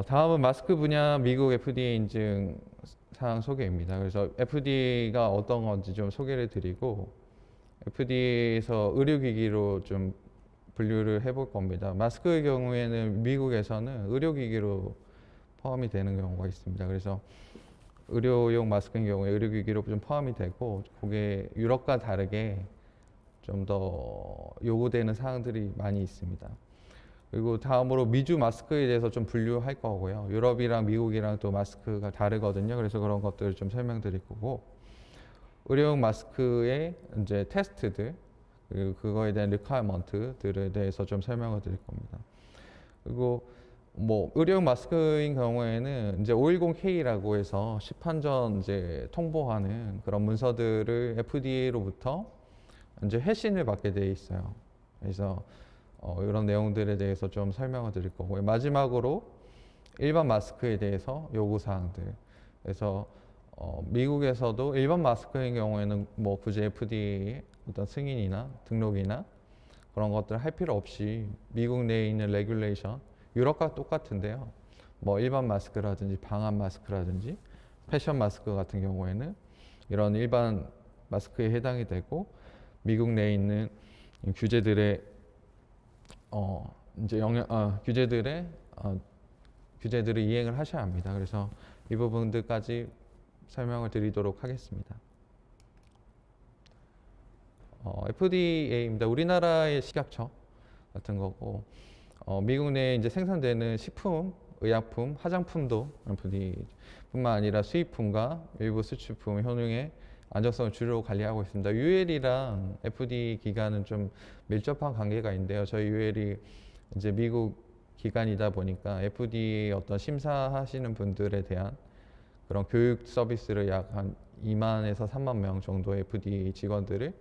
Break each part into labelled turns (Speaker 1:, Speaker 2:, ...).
Speaker 1: 다음은 마스크 분야 미국 FDA 인증 사항 소개입니다. 그래서 FDA가 어떤 건지 좀 소개를 드리고 FDA에서 의료기기로 좀 분류를 해볼 겁니다. 마스크의 경우에는 미국에서는 의료기기로 포함이 되는 경우가 있습니다. 그래서 의료용 마스크인 경우에 의료기기로 좀 포함이 되고 그게 유럽과 다르게 좀 더 요구되는 사항들이 많이 있습니다. 그리고 다음으로 미주 마스크에 대해서 좀 분류할 거고요. 유럽이랑 미국이랑 또 마스크가 다르거든요. 그래서 그런 것들을 좀 설명드릴 거고, 의료용 마스크의 이제 테스트들, 그리고 그거에 대한 리퀘어먼트들에 대해서 좀 설명을 드릴 겁니다. 그리고 뭐 의료용 마스크인 경우에는 이제 510K라고 해서 시판전 이제 통보하는 그런 문서들을 FDA로부터 이제 회신을 받게 돼 있어요. 그래서 이런 내용들에 대해서 좀 설명을 드릴 거고요. 마지막으로 일반 마스크에 대해서 요구사항들. 그래서 미국에서도 일반 마스크인 경우에는 뭐 굳이 FDA의 어떤 승인이나 등록이나 그런 것들 할 필요 없이 미국 내에 있는 레귤레이션, 유럽과 똑같은데요. 뭐 일반 마스크라든지 방한 마스크라든지 패션 마스크 같은 경우에는 이런 일반 마스크에 해당이 되고 미국 내에 있는 규제들의 이제 규제들을 이행을 하셔야 합니다. 그래서 이 부분들까지 설명을 드리도록 하겠습니다. FDA입니다. 우리나라의 식약처 같은 거고, 미국 내에 이제 생산되는 식품, 의약품, 화장품도 FDA뿐만 아니라 수입품과 일부 수출품 효능의 안정성을 주로 관리하고 있습니다. UL이랑 FDA 기관은 좀 밀접한 관계가 있는데요. 저희 UL이 이제 미국 기관이다 보니까 FDA 어떤 심사하시는 분들에 대한 그런 교육 서비스를 약 한 2만에서 3만 명 정도의 FDA 직원들을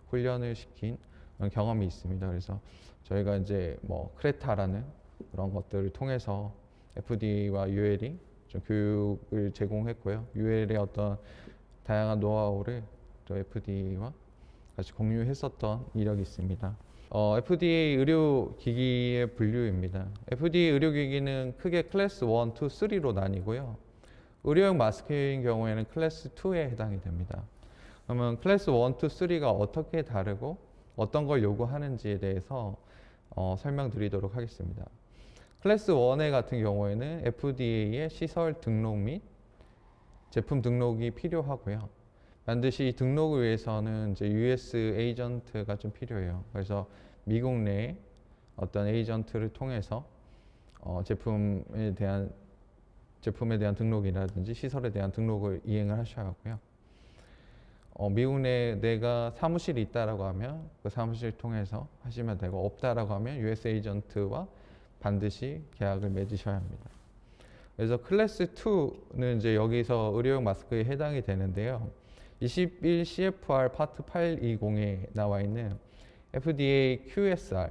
Speaker 1: 훈련을 시킨 그런 경험이 있습니다. 그래서 저희가 이제 뭐 크레타라는 그런 것들을 통해서 FDA와 UL이 좀 교육을 제공했고요. UL의 어떤 다양한 노하우를 또 FDA와 같이 공유했었던 이력이 있습니다. FDA 의료기기의 분류입니다. FDA 의료기기는 크게 클래스 1, 2, 3로 나뉘고요. 의료용 마스크인 경우에는 클래스 2에 해당이 됩니다. 그러면 클래스 1, 2, 3가 어떻게 다르고 어떤 걸 요구하는지에 대해서 설명드리도록 하겠습니다. 클래스 1의 같은 경우에는 FDA의 시설 등록 및 제품 등록이 필요하고요. 반드시 등록을 위해서는 이제 US 에이전트가 좀 필요해요. 그래서 미국 내에 어떤 에이전트를 통해서 제품에 대한 등록이라든지 시설에 대한 등록을 이행을 하셔야 하고요. 미국 내에 내가 사무실이 있다라고 하면 그 사무실 통해서 하시면 되고, 없다라고 하면 US 에이전트와 반드시 계약을 맺으셔야 합니다. 그래서 클래스 2는 이제 여기서 의료용 마스크에 해당이 되는데요. 21 CFR 파트 820에 나와 있는 FDA QSR,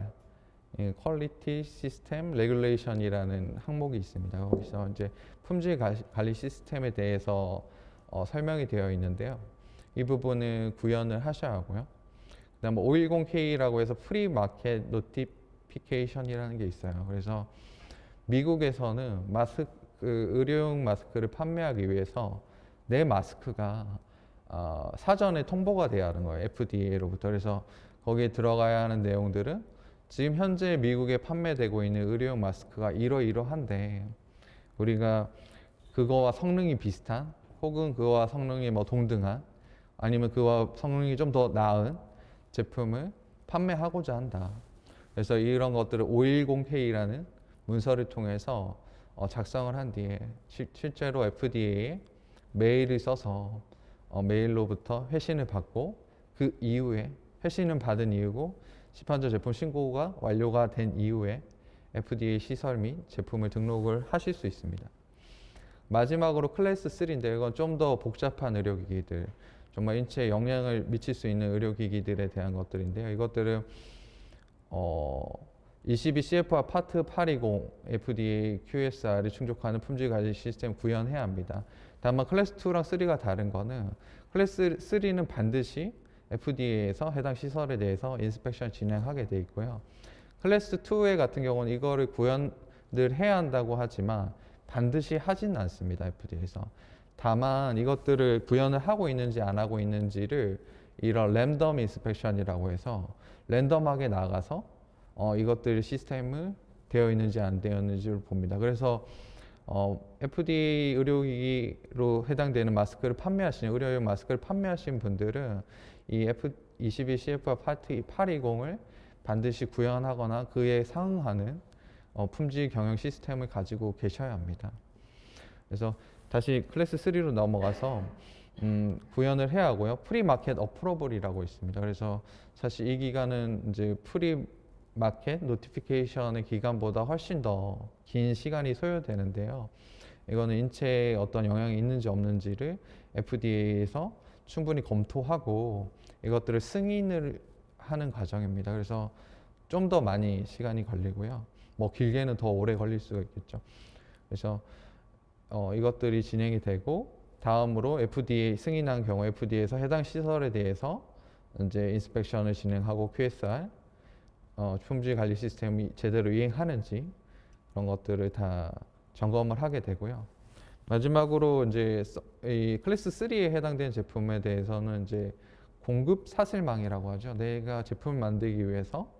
Speaker 1: Quality System Regulation이라는 항목이 있습니다. 거기서 이제 품질 관리 시스템에 대해서 설명이 되어 있는데요. 이 부분은 구현을 하셔야 하고요. 그다음 510K라고 해서 프리 마켓 노티피케이션이라는 게 있어요. 그래서 미국에서는 의료용 마스크를 판매하기 위해서 내 마스크가 사전에 통보가 돼야 하는 거예요. FDA로부터. 그래서 거기에 들어가야 하는 내용들은 지금 현재 미국에 판매되고 있는 의료용 마스크가 이러이러한데 우리가 그거와 성능이 비슷한 혹은 그거와 성능이 뭐 동등한 아니면 그와 성능이 좀 더 나은 제품을 판매하고자 한다. 그래서 이런 것들을 510K라는 문서를 통해서 작성을 한 뒤에 실제로 FDA에 메일을 써서 메일로부터 회신을 받고 그 이후에 회신은 받은 이유고 시판전 제품 신고가 완료가 된 이후에 FDA 시설 및 제품을 등록을 하실 수 있습니다. 마지막으로 클래스 3인데 이건 좀 더 복잡한 의료기기들, 정말 인체에 영향을 미칠 수 있는 의료기기들에 대한 것들인데요. 이것들은 22 CFR 파트 820 FDA QSR이 충족하는 품질 관리 시스템 구현해야 합니다. 다만 클래스 2랑 3가 다른 거는 클래스 3는 반드시 FDA에서 해당 시설에 대해서 인스펙션 진행하게 돼 있고요. 클래스 2의 같은 경우는 이거를 늘 해야 한다고 하지만 반드시 하지는 않습니다. FDA에서. 다만 이것들을 구현을 하고 있는지 안 하고 있는지를 이런 랜덤 인스펙션이라고 해서 랜덤하게 나가서 이것들 시스템을 되어 있는지 안 되어 있는지를 봅니다. 그래서 FDA 의료기기로 해당되는 마스크를 판매하시는 의료용 마스크를 판매하시는 분들은 이 F22 CFR 파트 820을 반드시 구현하거나 그에 상응하는 품질 경영 시스템을 가지고 계셔야 합니다. 그래서 다시 클래스 3로 넘어가서 구현을 해야 하고요. 프리마켓 어프로벌이라고 있습니다. 그래서 사실 이 기간은 이제 프리마켓 노티피케이션의 기간보다 훨씬 더 긴 시간이 소요되는데요. 이거는 인체에 어떤 영향이 있는지 없는지를 FDA에서 충분히 검토하고 이것들을 승인을 하는 과정입니다. 그래서 좀 더 많이 시간이 걸리고요. 뭐 길게는 더 오래 걸릴 수가 있겠죠. 그래서 이것들이 진행이 되고 다음으로 FDA 승인한 경우 FDA에서 해당 시설에 대해서 이제 인스펙션을 진행하고 QSR 품질 관리 시스템이 제대로 이행하는지 그런 것들을 다 점검을 하게 되고요. 마지막으로 이제 이 클래스 3에 해당되는 제품에 대해서는 이제 공급 사슬망이라고 하죠. 내가 제품을 만들기 위해서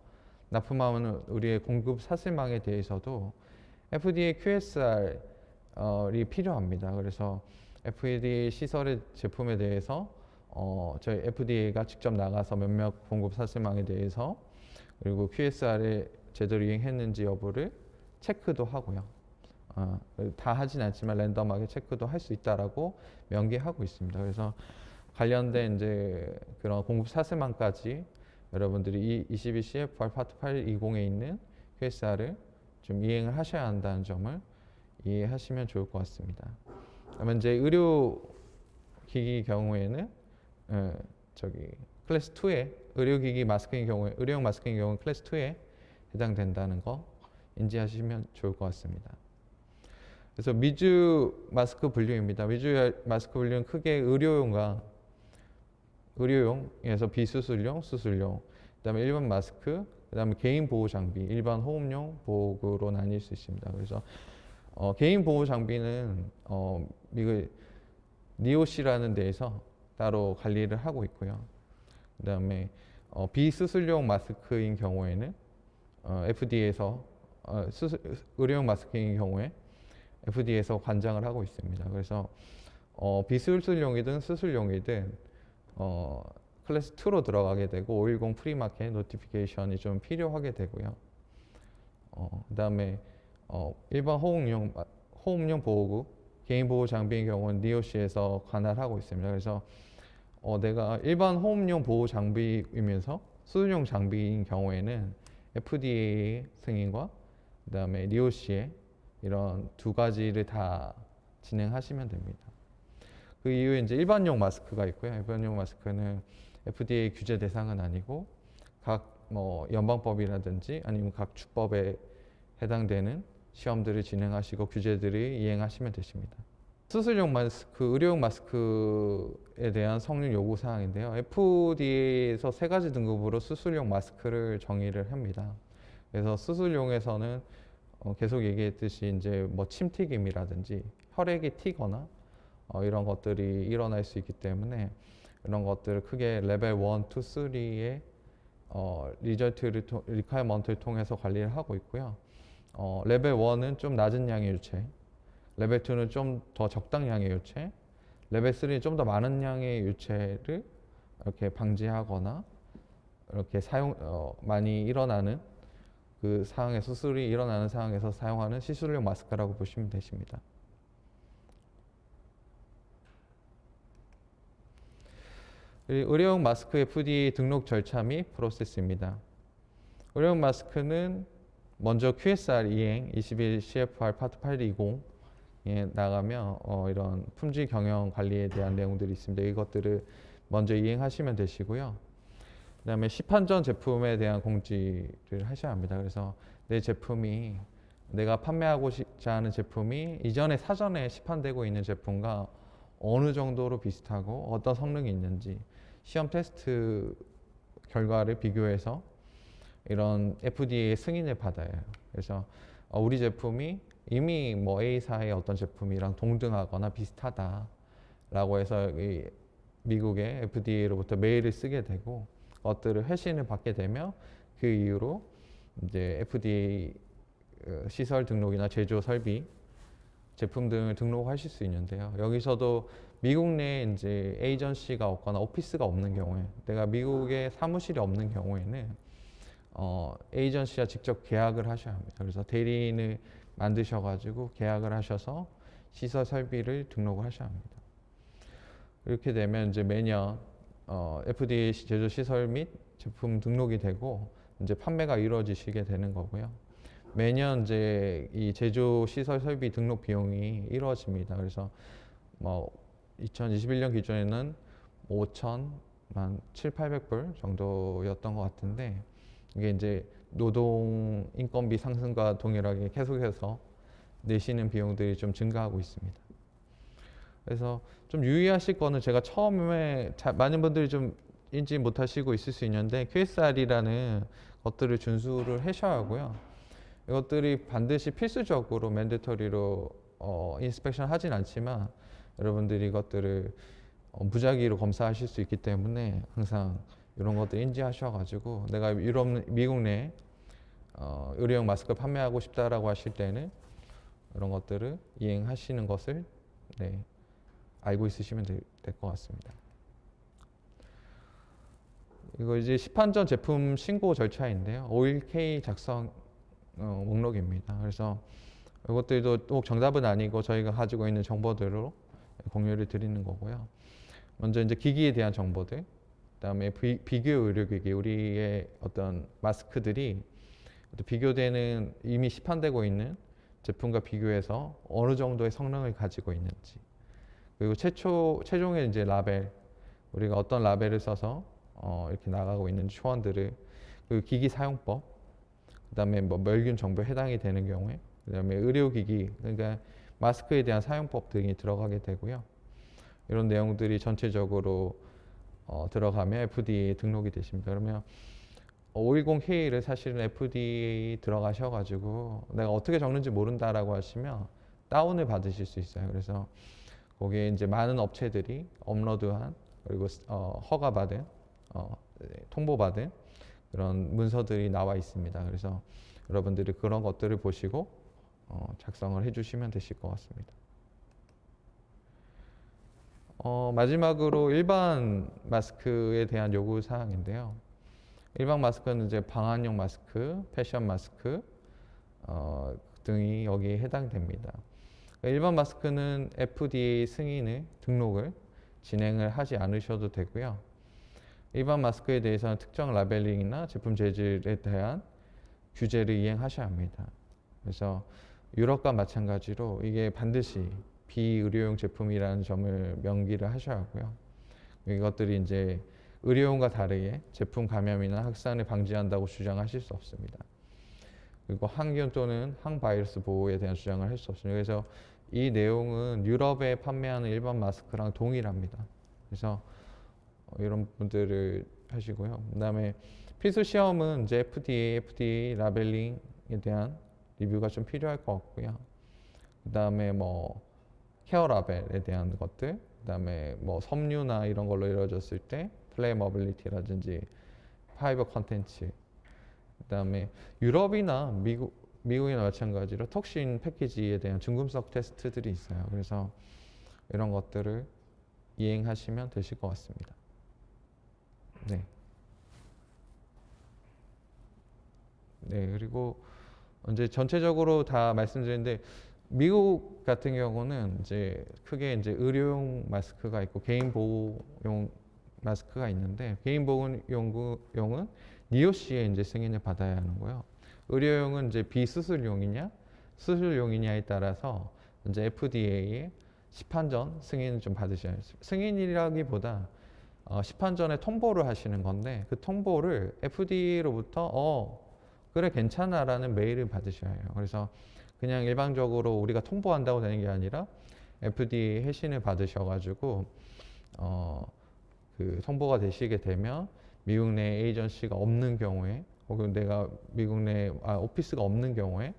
Speaker 1: 납품하는 우리의 공급 사슬망에 대해서도 FDA QSR이 필요합니다. 그래서 FDA 시설의 제품에 대해서 저희 FDA가 직접 나가서 몇몇 공급 사슬망에 대해서 그리고 QSR에 제대로 이행했는지 여부를 체크도 하고요. 다 하진 않지만 랜덤하게 체크도 할 수 있다라고 명기하고 있습니다. 그래서 관련된 이제 그런 공급 사슬망까지 여러분들이 이 22 CFR 파트 820에 있는 QSR을 좀 이행을 하셔야 한다는 점을 이해하시면 좋을 것 같습니다. 그러면 이제 의료기기 경우에는 클래스 2에 의료기기 마스크인 경우에 의료용 마스크인 경우는 클래스 2에 해당된다는 거 인지하시면 좋을 것 같습니다. 그래서 미주 마스크 분류입니다. 미주 마스크 분류는 크게 의료용에서 비수술용, 수술용, 그다음에 일반 마스크, 그다음에 개인 보호 장비, 일반 호흡용, 보호구로 나뉠 수 있습니다. 그래서 개인 보호 장비는 미국 NIOSH라는 데에서 따로 관리를 하고 있고요. 그다음에 비수술용 마스크인 경우에는 FDA에서 의료용 마스크인 경우에 FDA에서 관장을 하고 있습니다. 그래서 비수술용이든 수술용이든 클래스 2로 들어가게 되고 510 프리마켓 노티피케이션이 좀 필요하게 되고요. 그다음에 일반 호흡용 보호구, 개인 보호 장비인 경우는 NIOSH에서 관할을 하고 있습니다. 그래서 내가 일반 호흡용 보호 장비이면서 수술용 장비인 경우에는 FDA 승인과 그다음에 NIOSH의 이런 두 가지를 다 진행하시면 됩니다. 그 이후에 이제 일반용 마스크가 있고요. 일반용 마스크는 FDA 규제 대상은 아니고 각 뭐 연방법이라든지 아니면 각 주법에 해당되는 시험들을 진행하시고 규제들을 이행하시면 되십니다. 수술용 마스크, 의료용 마스크에 대한 성능 요구 사항인데요. FDA에서 3가지 등급으로 수술용 마스크를 정의를 합니다. 그래서 수술용에서는 계속 얘기했듯이 이제 뭐 침튀김이라든지 혈액이 튀거나 이런 것들이 일어날 수 있기 때문에 이런 것들을 크게 레벨 1, 2, 3의 리퀘어먼트를 통해서 관리를 하고 있고요. 레벨 1은 좀 낮은 양의 유체, 레벨 2는 좀 더 적당량의 유체, 레벨 3는 좀 더 많은 양의 유체를 이렇게 방지하거나 이렇게 많이 일어나는 그 상황에 수술이 일어나는 상황에서 사용하는 시술용 마스크라고 보시면 되십니다. 의료용 마스크 FDA 등록 절차 및 프로세스입니다. 의료용 마스크는 먼저 QSR 이행 21 CFR 파트 820에 나가면 이런 품질 경영 관리에 대한 내용들이 있습니다. 이것들을 먼저 이행하시면 되시고요. 그다음에 시판 전 제품에 대한 공지를 하셔야 합니다. 그래서 내가 판매하고자 하는 제품이 이전에 사전에 시판되고 있는 제품과 어느 정도로 비슷하고 어떤 성능이 있는지 시험 테스트 결과를 비교해서 이런 FDA 승인을 받아야 해요. 그래서 우리 제품이 이미 뭐 A사의 어떤 제품이랑 동등하거나 비슷하다라고 해서 이 미국의 FDA로부터 메일을 쓰게 되고 것들을 회신을 받게 되면 그 이후로 이제 FDA 시설 등록이나 제조 설비 제품 등을 등록하실 수 있는데요. 여기서도 미국 내에 이제 에이전시가 없거나 오피스가 없는 경우에, 내가 미국에 사무실이 없는 경우에는 에이전시와 직접 계약을 하셔야 합니다. 그래서 대리인을 만드셔가지고 계약을 하셔서 시설 설비를 등록을 하셔야 합니다. 이렇게 되면 이제 매년 FDA 제조 시설 및 제품 등록이 되고 이제 판매가 이루어지시게 되는 거고요. 매년 이제 이 제조 시설 설비 등록 비용이 이루어집니다. 그래서 뭐 2021년 기준에는 5,000만 7,800불 정도였던 것 같은데 이게 이제 노동 인건비 상승과 동일하게 계속해서 내시는 비용들이 좀 증가하고 있습니다. 그래서 좀 유의하실 거는 제가 처음에 많은 분들이 좀 인지 못하시고 있을 수 있는데 QSR이라는 것들을 준수를 하셔야 하고요. 이것들이 반드시 필수적으로 맨데터리로 인스펙션 하진 않지만 여러분들이 이것들을 무작위로 검사하실 수 있기 때문에 항상 이런 것들 인지하셔가지고 내가 미국 내 의료용 마스크 판매하고 싶다라고 하실 때는 이런 것들을 이행하시는 것을 알고 있으시면 될 것 같습니다. 이거 이제 시판전 제품 신고 절차인데요. 5일K 작성 목록입니다. 그래서 이것들도 꼭 정답은 아니고 저희가 가지고 있는 정보들로 공유를 드리는 거고요. 먼저 이제 기기에 대한 정보들, 그다음에 비교 의료기기, 우리의 어떤 마스크들이 비교되는 이미 시판되고 있는 제품과 비교해서 어느 정도의 성능을 가지고 있는지, 그리고 최종의 이제 라벨, 우리가 어떤 라벨을 써서 이렇게 나가고 있는 초원들을, 그리고 기기 사용법, 그다음에 뭐 멸균 정보에 해당이 되는 경우에, 그다음에 의료기기, 그러니까 마스크에 대한 사용법 등이 들어가게 되고요. 이런 내용들이 전체적으로 들어가면 FDA 등록이 되십니다. 그러면 510K를 사실은 FDA 들어가셔가지고 내가 어떻게 적는지 모른다라고 하시면 다운을 받으실 수 있어요. 그래서 거기에 이제 많은 업체들이 업로드한, 그리고 허가받은, 통보받은 그런 문서들이 나와 있습니다. 그래서 여러분들이 그런 것들을 보시고 작성을 해주시면 되실 것 같습니다. 마지막으로 일반 마스크에 대한 요구 사항인데요. 일반 마스크는 이제 방한용 마스크, 패션 마스크 등이 여기에 해당됩니다. 일반 마스크는 FDA 승인을 등록을 진행을 하지 않으셔도 되고요. 일반 마스크에 대해서는 특정 라벨링이나 제품 재질에 대한 규제를 이행하셔야 합니다. 그래서 유럽과 마찬가지로 이게 반드시 비의료용 제품이라는 점을 명기를 하셔야 하고요. 이것들이 이제 의료용과 다르게 제품 감염이나 확산을 방지한다고 주장하실 수 없습니다. 그리고 항균 또는 항바이러스 보호에 대한 주장을 할 수 없습니다. 그래서 이 내용은 유럽에 판매하는 일반 마스크랑 동일합니다. 그래서 이런 분들을 하시고요. 그다음에 필수 시험은 이제 FDA 라벨링에 대한 리뷰가 좀 필요할 것 같고요. 그다음에 뭐 케어 라벨에 대한 것들, 그다음에 뭐 섬유나 이런 걸로 이루어졌을 때 플레이머빌리티라든지 파이버 컨텐츠, 그다음에 유럽이나 미국이나 마찬가지로 톡신 패키지에 대한 중금속 테스트들이 있어요. 그래서 이런 것들을 이행하시면 되실 것 같습니다. 네. 그리고 이제 전체적으로 다 말씀드렸는데 미국 같은 경우는 이제 크게 이제 의료용 마스크가 있고 개인 보호용 마스크가 있는데, 개인 보호용은 NIOSH의 이제 승인을 받아야 하는 거요. 의료용은 이제 비수술용이냐 수술용이냐에 따라서 이제 FDA의 시판전 승인을 좀 받으셔야 해요. 승인이라기보다 시판전에 통보를 하시는 건데, 그 통보를 FDA로부터 그래 괜찮아라는 메일을 받으셔야 해요. 그래서 그냥 일반적으로 우리가 통보한다고 되는 게 아니라 FDA 회신을 받으셔가지고 그 통보가 되시게 되면 미국 내 에이전시가 없는 경우에, 혹은 내가 미국 내 오피스가 없는 경우에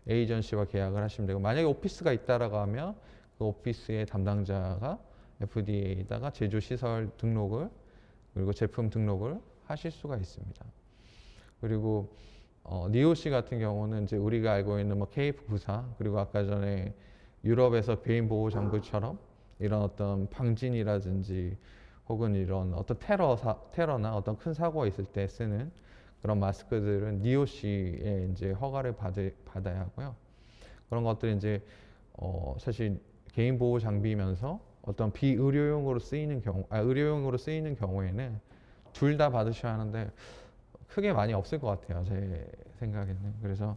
Speaker 1: 에이전시와 계약을 하시면 되고, 만약에 오피스가 있다라고 하면 그 오피스의 담당자가 FDA에다가 제조 시설 등록을 그리고 제품 등록을 하실 수가 있습니다. 그리고 니오시 같은 경우는 이제 우리가 알고 있는 뭐 KF94 그리고 아까 전에 유럽에서 개인 보호 장구처럼 이런 어떤 방진이라든지 혹은 이런 어떤 테러나 어떤 큰 사고가 있을 때 쓰는 그런 마스크들은 니오시에 이제 허가를 받아야 하고요. 그런 것들이 이제 사실 개인 보호 장비면서 어떤 비의료용으로 쓰이는 의료용으로 쓰이는 경우에는 둘 다 받으셔야 하는데 크게 많이 없을 것 같아요, 제 생각에는. 그래서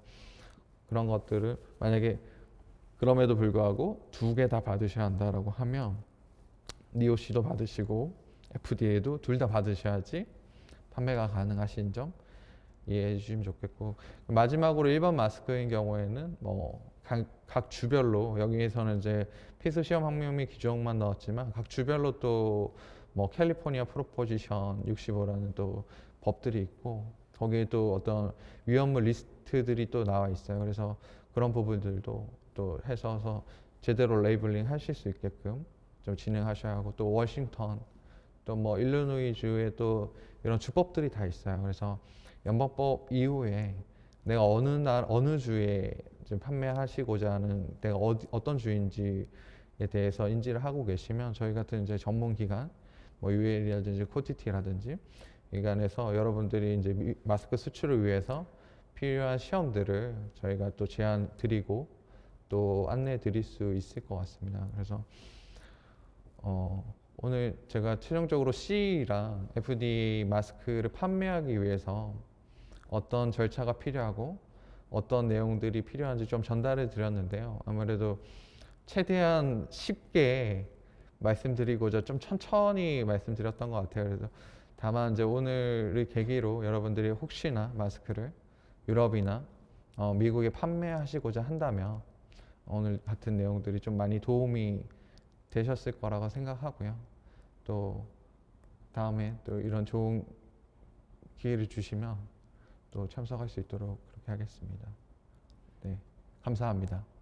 Speaker 1: 그런 것들을 만약에 그럼에도 불구하고 두 개 다 받으셔야 한다라고 하면 니오시도 받으시고 FDA도 둘 다 받으셔야지 판매가 가능하신 점 이해해 주시면 좋겠고, 마지막으로 일반 마스크인 경우에는 뭐 각 주별로 여기에서는 이제 필수 시험 학명 및 규정만 나왔지만 각 주별로 또 뭐 캘리포니아 프로포지션 65라는 또 법들이 있고 거기에 또 어떤 위험물 리스트들이 또 나와 있어요. 그래서 그런 부분들도 또 해서 제대로 레이블링 하실 수 있게끔 좀 진행하셔야 하고, 또 워싱턴 또 뭐 일리노이주에 또 이런 주법들이 다 있어요. 그래서 연방법 이후에 내가 어느 주에 지금 판매하시고자 하는 내가 어떤 주인지에 대해서 인지를 하고 계시면 저희 같은 이제 전문 기관 뭐 UL이라든지 코티티라든지 기관에서 여러분들이 이제 마스크 수출을 위해서 필요한 시험들을 저희가 또 제안 드리고 또 안내해 드릴 수 있을 것 같습니다. 그래서 오늘 제가 최종적으로 CE랑 FDA 마스크를 판매하기 위해서 어떤 절차가 필요하고 어떤 내용들이 필요한지 좀 전달해 드렸는데요. 아무래도 최대한 쉽게 말씀드리고자 좀 천천히 말씀드렸던 것 같아요. 그래서 다만 이제 오늘을 계기로 여러분들이 혹시나 마스크를 유럽이나 미국에 판매하시고자 한다면 오늘 같은 내용들이 좀 많이 도움이 되셨을 거라고 생각하고요. 또 다음에 또 이런 좋은 기회를 주시면 또 참석할 수 있도록 그렇게 하겠습니다. 네, 감사합니다.